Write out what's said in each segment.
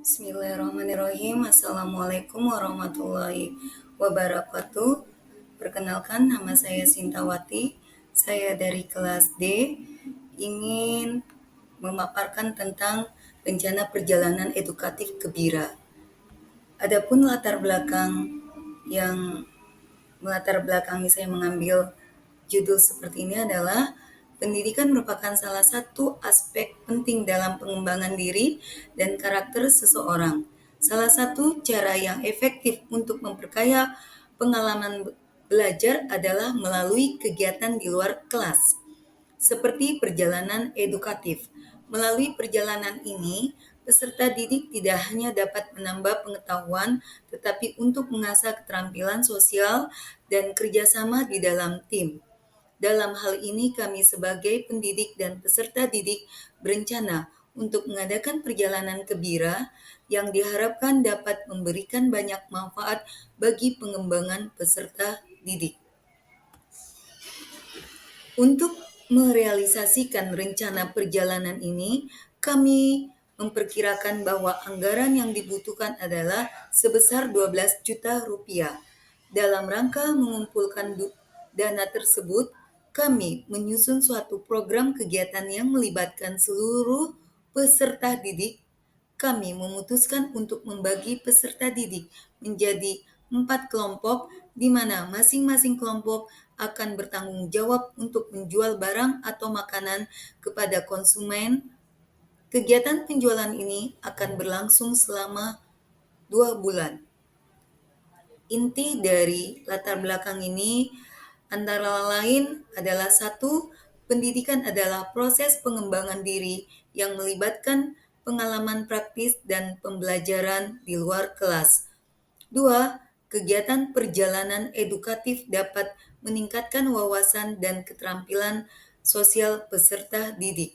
Bismillahirrahmanirrahim. Assalamualaikum warahmatullahi wabarakatuh. Perkenalkan, nama saya Sintawati. Saya dari kelas D, ingin memaparkan tentang rencana perjalanan edukatif Kebira. Adapun latar belakang yang melatar belakangi saya mengambil judul seperti ini adalah pendidikan merupakan salah satu aspek penting dalam pengembangan diri dan karakter seseorang. Salah satu cara yang efektif untuk memperkaya pengalaman belajar adalah melalui kegiatan di luar kelas, seperti perjalanan edukatif. Melalui perjalanan ini, peserta didik tidak hanya dapat menambah pengetahuan, tetapi untuk mengasah keterampilan sosial dan kerjasama di dalam tim. Dalam hal ini, kami sebagai pendidik dan peserta didik berencana untuk mengadakan perjalanan Kebira yang diharapkan dapat memberikan banyak manfaat bagi pengembangan peserta didik. Untuk merealisasikan rencana perjalanan ini, kami memperkirakan bahwa anggaran yang dibutuhkan adalah sebesar 12 juta rupiah. Dalam rangka mengumpulkan dana tersebut, kami menyusun suatu program kegiatan yang melibatkan seluruh peserta didik. Kami memutuskan untuk membagi peserta didik menjadi 4 kelompok, di mana masing-masing kelompok akan bertanggung jawab untuk menjual barang atau makanan kepada konsumen. Kegiatan penjualan ini akan berlangsung selama 2 bulan. Inti dari latar belakang ini antara lain adalah: 1. Pendidikan adalah proses pengembangan diri yang melibatkan pengalaman praktis dan pembelajaran di luar kelas. 2. Kegiatan perjalanan edukatif dapat meningkatkan wawasan dan keterampilan sosial peserta didik.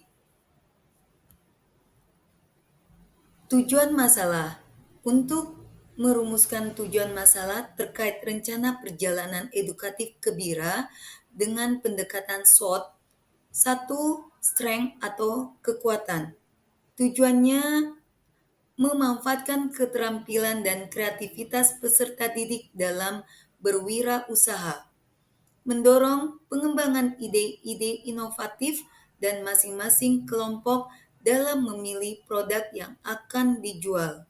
Tujuan masalah. Untuk merumuskan tujuan masalah terkait rencana perjalanan edukatif Kebira dengan pendekatan SWOT. 1. Strength atau kekuatan. Tujuannya memanfaatkan keterampilan dan kreativitas peserta didik dalam berwirausaha, mendorong pengembangan ide-ide inovatif dan masing-masing kelompok dalam memilih produk yang akan dijual.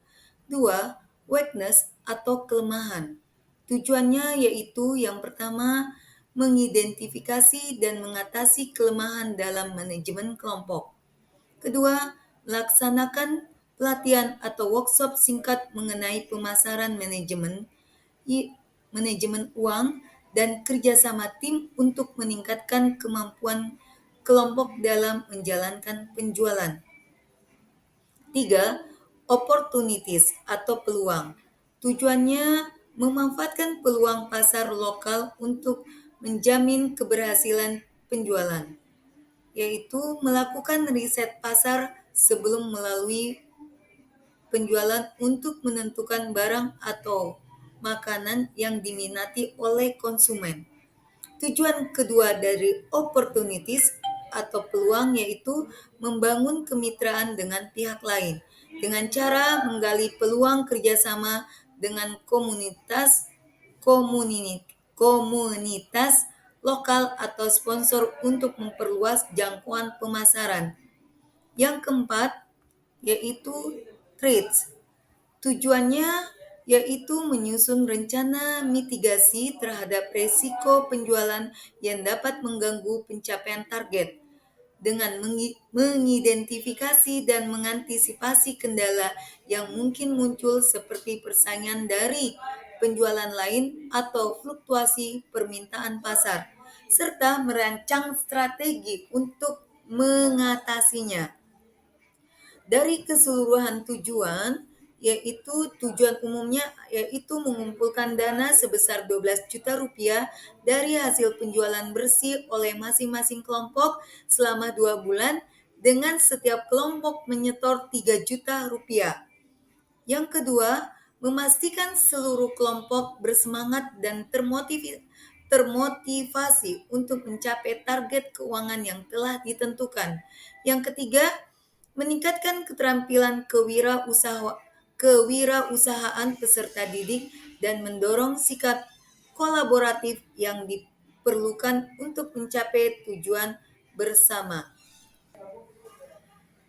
2. Weakness atau kelemahan. Tujuannya yaitu yang pertama, mengidentifikasi dan mengatasi kelemahan dalam manajemen kelompok. Kedua, laksanakan pelatihan atau workshop singkat mengenai pemasaran manajemen uang dan kerjasama tim untuk meningkatkan kemampuan kelompok dalam menjalankan penjualan. 3. Opportunities atau peluang. Tujuannya memanfaatkan peluang pasar lokal untuk menjamin keberhasilan penjualan, yaitu melakukan riset pasar sebelum melalui penjualan untuk menentukan barang atau makanan yang diminati oleh konsumen. Tujuan kedua dari opportunities atau peluang yaitu membangun kemitraan dengan pihak lain dengan cara menggali peluang kerjasama dengan komunitas lokal atau sponsor untuk memperluas jangkauan pemasaran. Yang keempat yaitu trades. Tujuannya yaitu menyusun rencana mitigasi terhadap resiko penjualan yang dapat mengganggu pencapaian target dengan mengidentifikasi dan mengantisipasi kendala yang mungkin muncul seperti persaingan dari penjualan lain atau fluktuasi permintaan pasar, serta merancang strategi untuk mengatasinya. Dari keseluruhan tujuan, yaitu tujuan umumnya yaitu mengumpulkan dana sebesar 12 juta rupiah dari hasil penjualan bersih oleh masing-masing kelompok selama 2 bulan dengan setiap kelompok menyetor 3 juta rupiah. Yang kedua, memastikan seluruh kelompok bersemangat dan termotivasi untuk mencapai target keuangan yang telah ditentukan. Yang ketiga, meningkatkan keterampilan kewirausahaan peserta didik dan mendorong sikap kolaboratif yang diperlukan untuk mencapai tujuan bersama.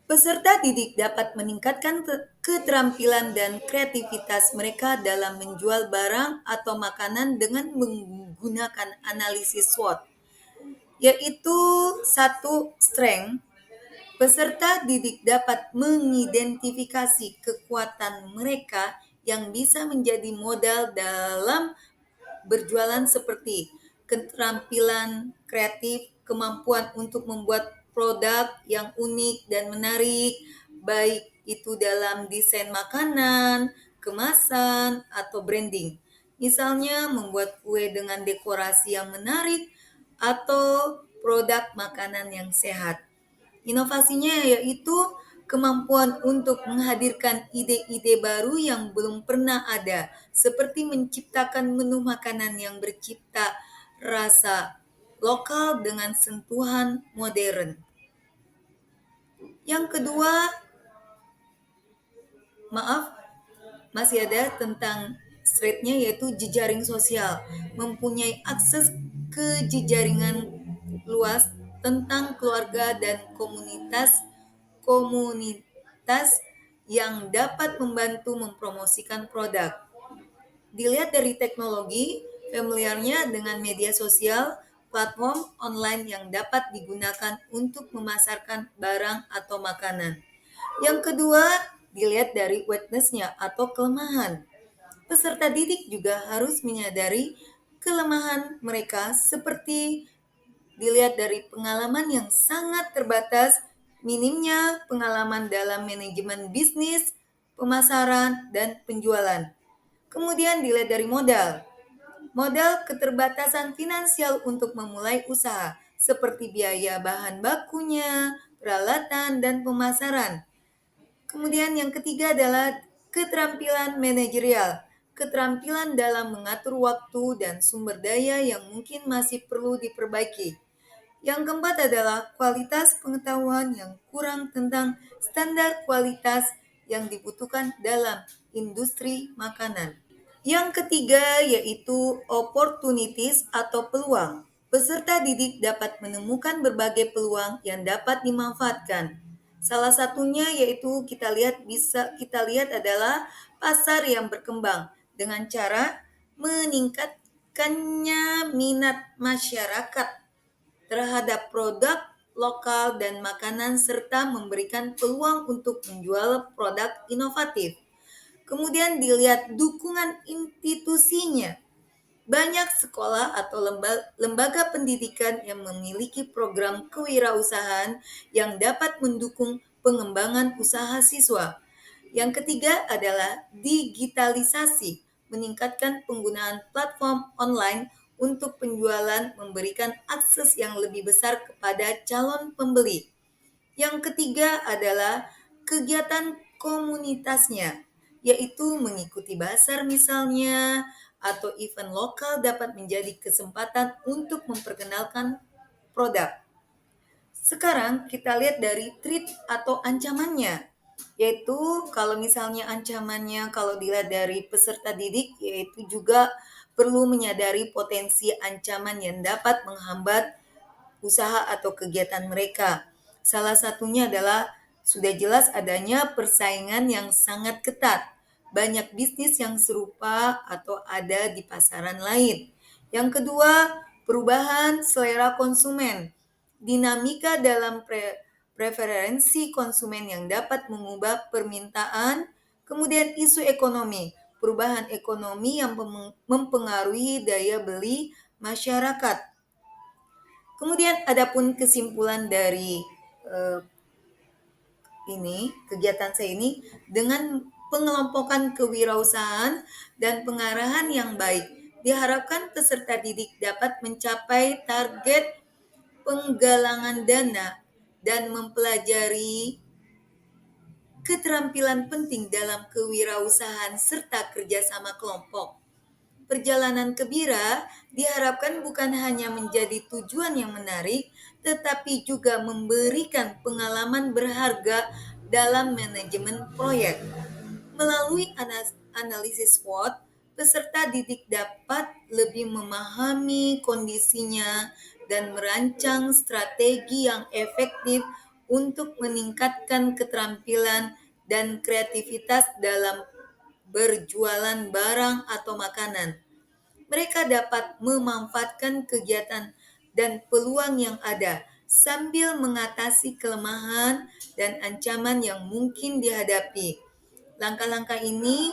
Peserta didik dapat meningkatkan keterampilan dan kreativitas mereka dalam menjual barang atau makanan dengan menggunakan analisis SWOT, yaitu satu strength. Peserta didik dapat mengidentifikasi kekuatan mereka yang bisa menjadi modal dalam berjualan seperti keterampilan kreatif, kemampuan untuk membuat produk yang unik dan menarik, baik itu dalam desain makanan, kemasan, atau branding. Misalnya membuat kue dengan dekorasi yang menarik atau produk makanan yang sehat. Inovasinya yaitu kemampuan untuk menghadirkan ide-ide baru yang belum pernah ada, seperti menciptakan menu makanan yang bercipta rasa lokal dengan sentuhan modern. Yang kedua, masih ada tentang streetnya yaitu jejaring sosial. Mempunyai akses ke jejaringan luas tentang keluarga dan komunitas yang dapat membantu mempromosikan produk. Dilihat dari teknologi, familiarnya dengan media sosial, platform online yang dapat digunakan untuk memasarkan barang atau makanan. Yang kedua, dilihat dari weakness-nya atau kelemahan. Peserta didik juga harus menyadari kelemahan mereka seperti dilihat dari pengalaman yang sangat terbatas, minimnya pengalaman dalam manajemen bisnis, pemasaran, dan penjualan. Kemudian dilihat dari modal. Modal keterbatasan finansial untuk memulai usaha, seperti biaya bahan bakunya, peralatan, dan pemasaran. Kemudian yang ketiga adalah keterampilan manajerial. Keterampilan dalam mengatur waktu dan sumber daya yang mungkin masih perlu diperbaiki. Yang keempat adalah kualitas pengetahuan yang kurang tentang standar kualitas yang dibutuhkan dalam industri makanan. Yang ketiga yaitu opportunities atau peluang. Peserta didik dapat menemukan berbagai peluang yang dapat dimanfaatkan. Salah satunya yaitu kita lihat adalah pasar yang berkembang dengan cara meningkatkannya minat masyarakat terhadap produk lokal dan makanan serta memberikan peluang untuk menjual produk inovatif. Kemudian dilihat dukungan institusinya. Banyak sekolah atau lembaga pendidikan yang memiliki program kewirausahaan yang dapat mendukung pengembangan usaha siswa. Yang ketiga adalah digitalisasi, meningkatkan penggunaan platform online untuk penjualan, memberikan akses yang lebih besar kepada calon pembeli. Yang ketiga adalah kegiatan komunitasnya, yaitu mengikuti bazar misalnya, atau event lokal dapat menjadi kesempatan untuk memperkenalkan produk. Sekarang kita lihat dari threat atau ancamannya, yaitu kalau misalnya ancamannya kalau dilihat dari peserta didik, yaitu juga perlu menyadari potensi ancaman yang dapat menghambat usaha atau kegiatan mereka. Salah satunya adalah sudah jelas adanya persaingan yang sangat ketat. Banyak bisnis yang serupa atau ada di pasaran lain. Yang kedua, perubahan selera konsumen. Dinamika dalam preferensi konsumen yang dapat mengubah permintaan. Kemudian isu ekonomi. Perubahan ekonomi yang mempengaruhi daya beli masyarakat. Kemudian adapun kesimpulan dari kegiatan saya ini dengan pengelompokan kewirausahaan dan pengarahan yang baik, diharapkan peserta didik dapat mencapai target penggalangan dana dan mempelajari keterampilan penting dalam kewirausahaan serta kerjasama kelompok. Perjalanan ke Bira diharapkan bukan hanya menjadi tujuan yang menarik, tetapi juga memberikan pengalaman berharga dalam manajemen proyek. Melalui analisis SWOT, peserta didik dapat lebih memahami kondisinya dan merancang strategi yang efektif untuk meningkatkan keterampilan dan kreativitas dalam berjualan barang atau makanan. Mereka dapat memanfaatkan kegiatan dan peluang yang ada sambil mengatasi kelemahan dan ancaman yang mungkin dihadapi. Langkah-langkah ini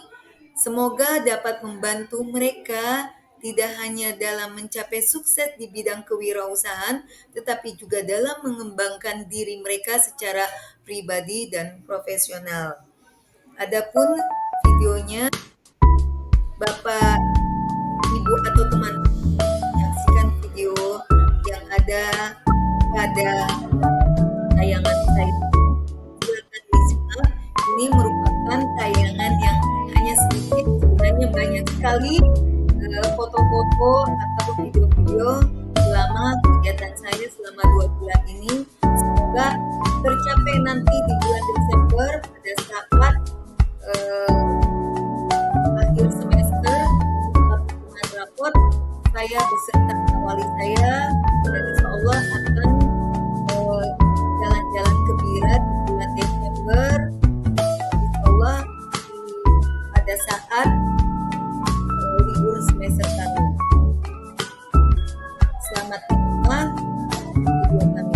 semoga dapat membantu mereka tidak hanya dalam mencapai sukses di bidang kewirausahaan, tetapi juga dalam mengembangkan diri mereka secara pribadi dan profesional. Adapun videonya, Bapak, Ibu, atau teman-teman menyaksikan video yang ada pada tayangan saya, silakan disimak. Ini merupakan tayangan yang hanya sedikit, sebenarnya banyak sekali foto-foto atau video-video selama kegiatan saya selama 2 bulan ini. Semoga tercapai nanti di bulan Desember pada saat akhir semester setelah pengumuman rapot, saya beserta wali saya dan insya Allah akan jalan-jalan ke Bira di bulan Desember, insya Allah pada saat libur semester kami. Selamat menyimak video kami.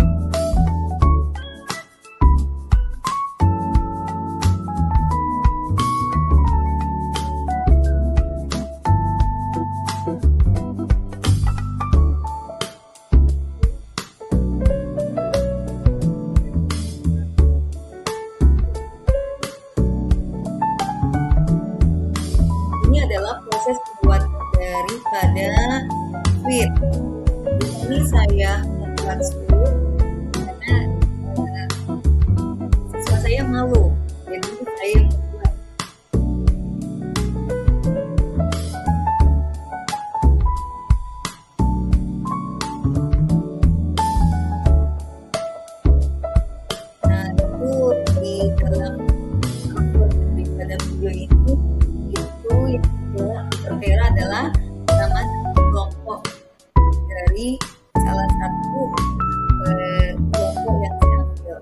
Ini adalah proses pembuatan daripada sweet. Di sini saya membuat sweet karena siswa saya malu, jadi saya membuat. Nah, itu di dalam cover daripada video ini, itu yang tertera adalah nama kelompok dari salah satu kelompok yang saya ambil.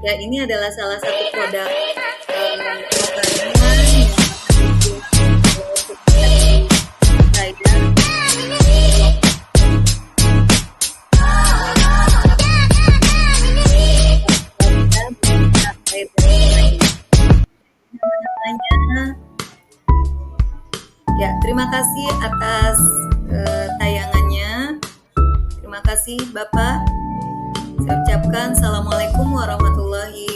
Ya, ini adalah salah satu produk makanan yang ya, terima kasih atas tayangannya. Terima kasih Bapak. Saya ucapkan Assalamualaikum warahmatullahi